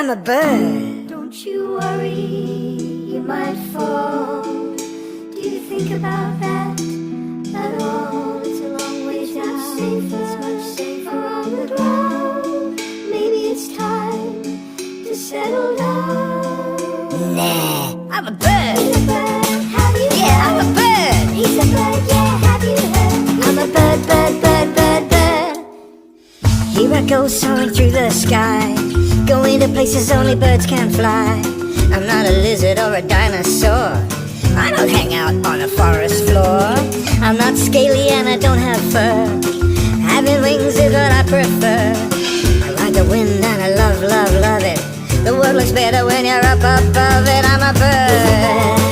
I'm a bird. Don't you worry, you might fall. Do you think about that at all? It's a long way down. It's much safer on the ground. Maybe it's time to settle down. Nah, I'm a bird. He's a bird, have you Yeah, heard? I'm a bird. He's a bird, yeah, have you heard? I'm a bird, bird, bird, bird, bird. Here I go soaring through the sky, going to places only birds can fly. I'm not a lizard or a dinosaur. I don't hang out on a forest floor. I'm not scaly and I don't have fur. Having wings is what I prefer. I ride the wind and I love, love, love it. The world looks better when you're up above it. I'm a bird.